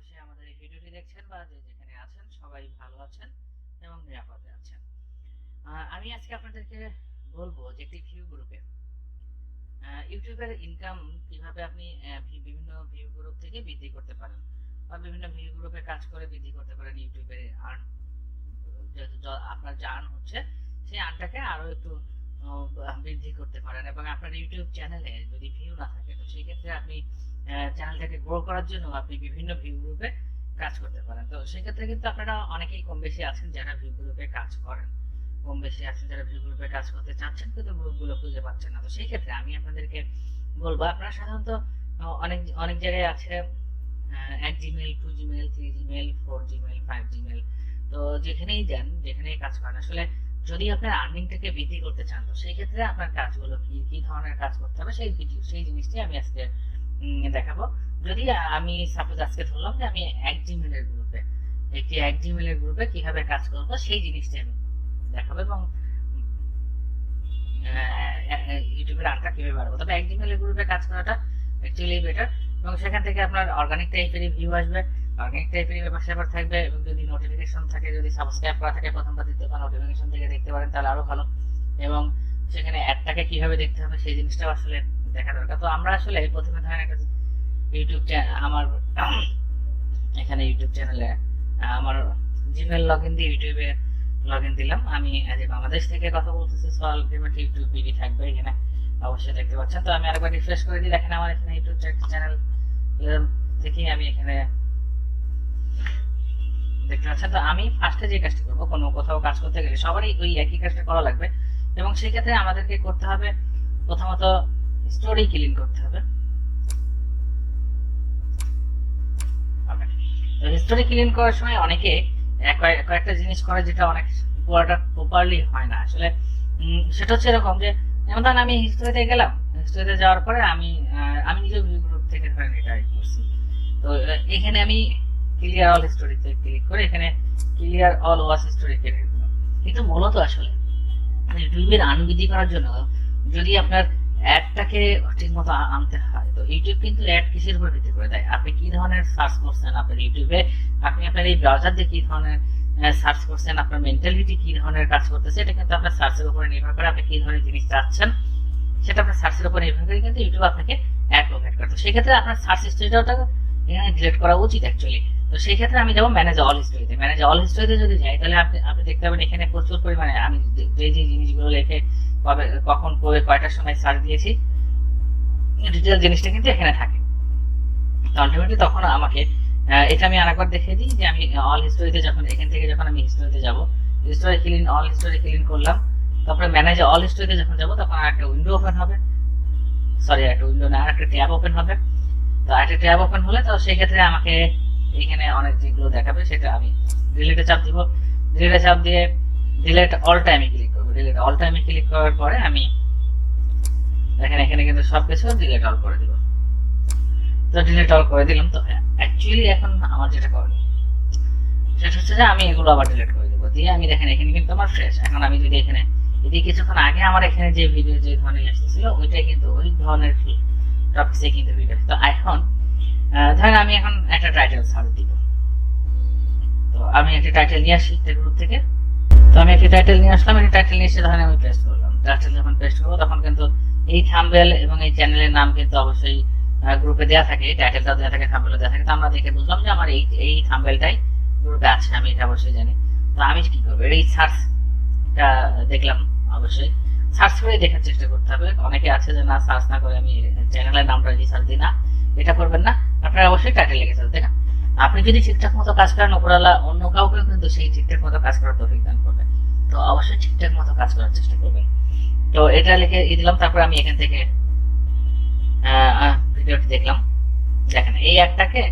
অবশ্যই আমাদের এই ভিডিওটি দেখছেন বা যে যেখানে আছেন সবাই ভালো আছেন এবং নিরাপদে আছেন। আমি আজকে আপনাদেরকে বলবো যে একটি ভিউ গ্রুপে ইউটিউবের ইনকাম কিভাবে আপনি বিভিন্ন ভিউ গ্রুপ থেকে বৃদ্ধি করতে পারেন বা বিভিন্ন ভিউ গ্রুপে কাজ করে বৃদ্ধি করতে পারেন। ইউটিউবে আর্ন আপনার যে আর্ন হচ্ছে সেই আর্নটাকে আরো একটু বৃদ্ধি করতে পারেন এবং আপনার ইউটিউব চ্যানেলে যদি ভিউ না থাকে তো সেই ক্ষেত্রে আপনি চ্যানেলটাকে গ্রো করার জন্য আপনি বিভিন্ন ভিউ গ্রুপে কাজ করতে পারেন। তো সেই ক্ষেত্রে কিন্তু আপনারা অনেকেই কম বেশি আছেন যারা ভিউ গ্রুপে কাজ করেন, কম বেশি আছেন যারা ভিউ গ্রুপে কাজ করতে চাচ্ছেন কিন্তু গ্রুপগুলো খুঁজে পাচ্ছেন না। তো সেই ক্ষেত্রে আমি আপনাদেরকে বলবো, আপনারা সাধারণত অনেক অনেক জায়গায় আছে 1 Gmail, 2 Gmail, 3 Gmail, 4 Gmail, 5 Gmail. তো যেখানেই যান, যেখানেই কাজ করেন, আসলে যদি আপনার আর্নিংটাকে বৃদ্ধি করতে চান তো সেই ক্ষেত্রে আপনার কাজগুলো কি কি ধরনের কাজ করতে হবে সেই জিনিসটি আমি আজকে দেখাবো। যদি আমি সাপোজ আজকে ধরলাম যে আমি 1 জিমেলের গ্রুপে কিভাবে কাজ করবো সেই জিনিসটি আমি দেখাবো এবং ইউটিউবের আর্নটা কিভাবে বাড়াবো। তবে 1 জিমেলের গ্রুপে কাজ করাটা অ্যাকচুয়ালি বেটার এবং সেখান থেকে আপনার অর্গানিক টাইপের ভিউ আসবে, অর্গানিক টাইপের ব্যাপার থাকবে এবং যদি নোটিফিকেশন থাকে, যদি সাবস্ক্রাইব করা থাকে প্রথম বা দ্বিতীয় নোটিফিকেশন থেকে দেখতে পারেন তাহলে আরো ভালো। এবং সেখানে অ্যাডটাকে কিভাবে দেখতে হবে সেই জিনিসটাও আসলে দেখা দরকার। তো আমরা আসলে প্রথমে ধরেন একটা ইউটিউব আমার এখানে ইউটিউব চ্যানেলে আমার জিমেল লগইন দিয়ে ইউটিউবে লগইন দিলাম। আমি বাংলাদেশ থেকে কথা বলতেছি, সো আলটিমেট ইউটিউব বিডি থাকবে এখানে অবশ্যই দেখতে পাচ্ছেন। তো আমি আরেকবার রিফ্রেশ করে দিই, দেখেন আমার এখানে ইউটিউব চ্যানেল থেকে আমি এখানে দেখতে পাচ্ছেন। তো আমি ফার্স্টে যে কাজটা করবো, কোনো কোথাও কাজ করতে গেলে সবারই ওই একই কাজটা করা লাগবে এবং সেই ক্ষেত্রে আমাদেরকে করতে হবে প্রথমত স্টোরি ক্লিন করতে হবে। স্টোরি ক্লিন করার সময় অনেকে কয়েকটা জিনিস করে যেটা অনেক প্রপারলি হয় না আসলে। সেটা হচ্ছে এরকম যে যেমন ধরেন আমি হিস্টোরিতে গেলাম, হিস্টোরিতে যাওয়ার পরে আমি নিজের ভিউ গ্রুপ থেকে ধরেন এটা করছি। তো এখানে আমি ক্লিয়ার অল হিস্টোরিতে ক্লিক করে এখানে ক্লিয়ার অল ওয়াচ হিস্টোরি কেটে দিলাম। কিন্তু মূলত আসলে ইউটিউবের আর্ন বৃদ্ধি করার জন্য যদি আপনার অ্যাডটাকে ঠিক মতো আনতে হয় তো ইউটিউব কিন্তু অ্যাড কিসের উপর ভিত্তি করে দেয়, আপনি কি ধরনের সার্চ করছেন আপনার ইউটিউবে, আপনি আপনার এই ব্রাউজার দিয়ে কি ধরনের সার্চ করছেন, আপনার মেন্টালিটি কি ধরনের কাজ করতেছে, এটা কিন্তু আপনার সার্চের উপরে নির্ভর করে। আপনি কি ধরনের জিনিস চাচ্ছেন সেটা আপনার সার্চের উপর নির্ভর করে কিন্তু ইউটিউব আপনাকে অ্যাড প্রোভাইড করে। তো সেই ক্ষেত্রে আপনার সার্চ হিস্ট্রিটাও এখানে ডিলিট করা উচিত অ্যাকচুয়ালি। তো সেই ক্ষেত্রে আমি যাবো ম্যানেজ অল হিস্ট্রিতে। ম্যানেজ অল হিস্ট্রিতে যদি যাই তাহলে আপনি দেখতে পাবেন এখানে প্রচুর পরিমাণে আমি যে জিনিসগুলো লিখে কবে কখন কবে কয়টার সময় সার্চ দিয়েছি ডিটেল জিনিসটা কিন্তু এখানে থাকে। তো আলটিমেটলি তখন আমাকে এটা আমি আরেকবার দেখিয়ে দিই যে আমি অল হিস্টোরিতে যখন এখান থেকে যখন আমি হিস্টোরিতে যাব, history clean all history clean করলাম, তারপরে ম্যানেজ অল হিস্টোরিতে যখন যাব তখন আরেকটা উইন্ডো ওপেন হবে, সরি একটা উইন্ডো না আরেকটা ট্যাব ওপেন হবে। তো আরেকটা ট্যাব ওপেন হলে তো সেই ক্ষেত্রে আমাকে এখানে অনেক যেগুলো দেখাবে সেটা আমি ডিলিটে চাপ দিব। ডিলিটে চাপ দিয়ে ডিলিট অল টাইমে ক্লিক করব। ডিলিট অল টাইমে ক্লিক করার পরে আমি দেখেন এখানে কিন্তু সবকিছু ডিলিট অল করে দিব। তো ডিলিট অল করে দিলাম। তো অ্যাকচুয়ালি এখন আমার যেটা করণীয় সেটা হচ্ছে যে আমি এগুলো আবার ডিলিট করে দেবো। দিয়ে আমি দেখেন এখানে কিন্তু আমার ফ্রেশ। এখন আমি যদি এখানে কিছুক্ষণ আগে আমার এখানে যে ভিডিও যে ধরনের এসেছিল ওইটাই কিন্তু ওই ধরনের টপিকসে কিন্তু ভিডিও। তো এখন ধরেন আমি এখন একটা টাইটেল সার্চ দিব। তো আমি একটা টাইটেল নিয়ে আসি গ্রুপ থেকে। তো আমি একটা টাইটেল নিয়ে আসলাম, একটা টাইটেল নিয়ে এসে ধরেন আমি পেস্ট করলাম। টাইটেল যখন পেস্ট করবো তখন কিন্তু এই থাম্বনেল এবং এই চ্যানেলের নাম কিন্তু অবশ্যই গ্রুপে দেওয়া থাকে, টাইটেলটাও দেওয়া থাকে, থাম্বনেলও দেওয়া থাকে। তো আমরা দেখে বুঝলাম যে আমার এই থাম্বনেলটাই গ্রুপে আছে, আমি এটা অবশ্যই জানি। তো আমি কি করবো, এই সার্চটা দেখলাম, অবশ্যই সার্চ করে দেখার চেষ্টা করতে হবে। অনেকে আছে যে না সার্চ না করে আমি চ্যানেলের নামটা রিসার্চ দিই না, এটা করবেন না। আপনারা অবশ্যই টাইটেল লিখে ফেলতে না। আপনি যদি ঠিকঠাক মতো কাজ করেন উপরালা অন্য কাউকে কিন্তু সেই ঠিকঠাক মতো কাজ করার তৌফিক দান করবে। তো অবশ্যই ঠিকঠাক মতো কাজ করার চেষ্টা করবেন। তো এটা লিখে দিলাম। তারপর আমি এখান থেকে ভিডিওটি দেখলাম। দেখেন এই অ্যাডটাকে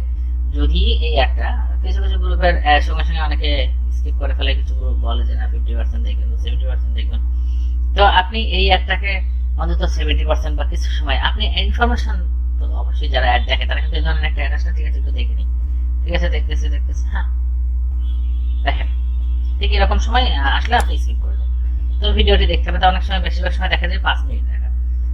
যদি এই অ্যাডটা কিছু কিছু গ্রুপের সঙ্গে সঙ্গে অনেকে স্কিপ করে ফেলে, কিছু গ্রুপ বলে যে না 50% দেখবেন 70% দেখবেন। তো আপনি এই অ্যাডটাকে অন্তত 70% বা কিছু সময় আপনি ইনফরমেশন, তো অবশ্যই যারা অ্যাড দেখে তারা কিন্তু এই ধরনের একটা অ্যাড আসলে ঠিক আছে একটু দেখে নিই, ঠিক আছে দেখতেছে হ্যাঁ দেখেন ঠিক এরকম সময় আসলে আপনি স্কিপ করে দেন। তো ভিডিওটি দেখতে হবে। অনেক সময় বেশিরভাগ সময় দেখা যায় 5 মিনিট দেখা।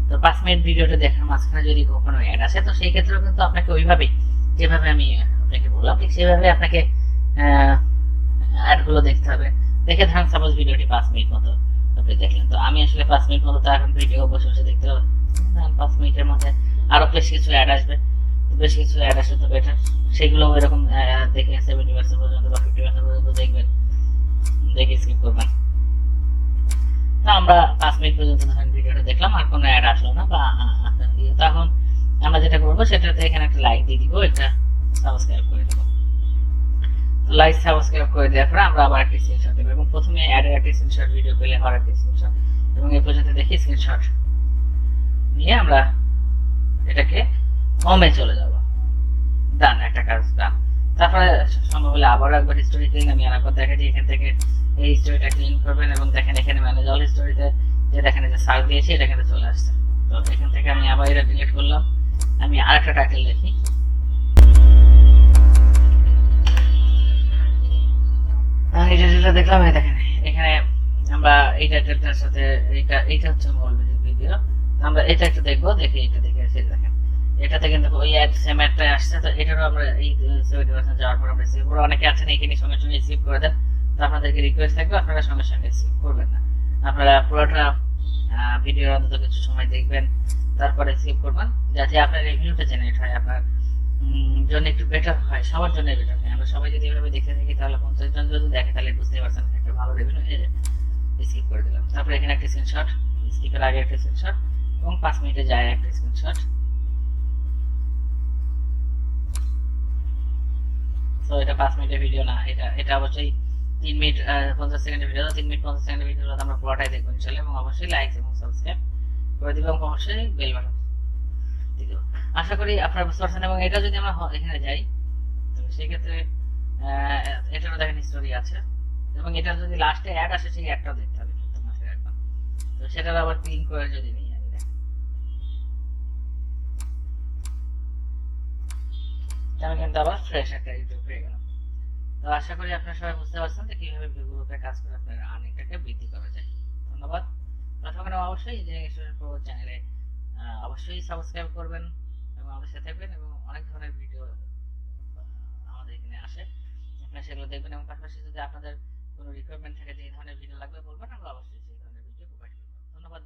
তো 5 মিনিট ভিডিওটা দেখার মাঝখানে যদি কখনো অ্যাড আসে তো সেই ক্ষেত্রেও কিন্তু আপনাকে ওইভাবেই যেভাবে আমি আপনাকে বললাম, ঠিক সেভাবে আপনাকে অ্যাডগুলো দেখতে হবে। দেখে ধরেন সাপোজ ভিডিওটি 5 মিনিট মতো আপনি দেখলেন, তো আমি আসলে 5 মিনিট মতো তো এখন ভিডিও বসে বসে দেখতে হবে। 5 মিনিটের মধ্যে আরো বেশ কিছু অ্যাড আসবে, বেশ কিছু অ্যাড আসলে তো বেটার, সেগুলো এরকম দেখে 70% পর্যন্ত বা 50% পর্যন্ত দেখবেন, দেখে স্কিপ করবেন। তো আমরা 5 মিনিট পর্যন্ত ধরেন ভিডিওটা দেখলাম, আর কোনো অ্যাড আসলো না বা তখন আমরা যেটা করবো সেটাতে এখানে একটা লাইক দিয়ে দিব, একটা সাবস্ক্রাইব করে দেবো। লাইক সাবস্ক্রাইব করে দেওয়ার পরে আমরা আবার একটা স্ক্রিনশট দেবো, এবং প্রথমে অ্যাডের একটা স্ক্রিনশট, ভিডিও পেলে হওয়ার একটা স্ক্রিনশট, এবং এই পর্যন্ত দেখি স্ক্রিনশট নিয়ে আমরা এটাকে হোমে চলে যাব। ডান, একটা কাজ ডান। তারপরে সম্ভব হলে আবারও একবার হিস্টোরি ক্লিন আমি আরেকবার দেখাচ্ছি। এখান থেকে এই হিস্টোরিটা ক্লিন করবেন এবং দেখেন এখানে ম্যানেজ অল হিস্টোরিতে যে দেখেন যে সার্চ দিয়েছি এটা এখানে চলে আসছে। তো এখান থেকে আমি আবার এটা ডিলিট করলাম, আমি আরেকটা টাইটেল দেখি। এটা দেখলাম, এই দেখেন এখানে আমরা এই টাইটেলটার সাথে এইটা হচ্ছে মূল ভিডিও, আমরা এটা একটু দেখবো, দেখে এটা দেখে আসি। দেখেন এটাতে কিন্তু ওই সেম অ্যাডটাই আসছে, তো এটারও আমরা এই 70% যাওয়ার পর আমরা রিসিভ করবো। অনেকে আছেন এখানে সঙ্গে সঙ্গে রিসিভ করে দেন, তো আপনাদেরকে রিকোয়েস্ট থাকবে আপনারা সঙ্গে সঙ্গে রিসিভ করবেন না, আপনারা পুরোটা ভিডিওর অন্তত কিছু সময় দেখবেন, তারপরে রিসিভ করবেন, যাতে আপনার রিভিউটা জেনারেট হয়, আপনার জন্য একটু বেটার হয়, সবার জন্য বেটার হয়। আমরা সবাই যদি এভাবে দেখতে থাকি তাহলে 50 জন যদি দেখে তাহলে বুঝতে পারছেন একটা ভালো রিভিউ হয়ে যাবে। স্কিপ করে দিলাম, তারপরে এখানে একটা স্ক্রিনশট, স্কিপের আগে একটা স্ক্রিনশট, এবং 5 মিনিটে যায় একটা স্ক্রিনশট। তো এটা 5 মিনিটের ভিডিও না, এটা এটা অবশ্যই 3 মিনিট 50 সেকেন্ডের ভিডিও। 3 মিনিট 50 সেকেন্ডের ভিডিও আমরা পুরোটাই দেখবো ইনশাআল্লাহ, এবং অবশ্যই লাইক এবং সাবস্ক্রাইব করে দিবেন, এবং অবশ্যই বেল বাটন দিয়ে দেবো। আশা করি আপনারা বুঝতে পারছেন। এবং এটা যদি আমরা এখানে যাই, তো সেই ক্ষেত্রে এটারও দেখেন হিস্টোরি আছে, এবং এটা যদি লাস্টে অ্যাড আসে সেই অ্যাডটাও দেখতে হবে কিন্তু মাথায় রাখবেন। তো সেটার আবার ক্লিন করে যদি নিই আমি, দেখেন আমি কিন্তু আবার ফ্রেশ একটা ইউটিউব পেয়ে গেলাম। তো আশা করি আপনারা সবাই বুঝতে পারছেন যে কিভাবে ভিউ গ্রুপে কাজ করে আপনার আর্নিংটাকে বৃদ্ধি করা যায়। ধন্যবাদ। ততক্ষণে অবশ্যই যে চ্যানেলে অবশ্যই সাবস্ক্রাইব করবেন এবং আমাদের সাথে থাকবেন, এবং অনেক ধরনের ভিডিও আমাদের এখানে আসে, আপনারা সেগুলো দেখবেন। এবং পাশাপাশি যদি আপনাদের কোনো রিকোয়ারমেন্ট থাকে যে এই ধরনের ভিডিও লাগবে বলবেন, আমরা অবশ্যই সেই ধরনের ভিডিও প্রোভাইড করব। ধন্যবাদ।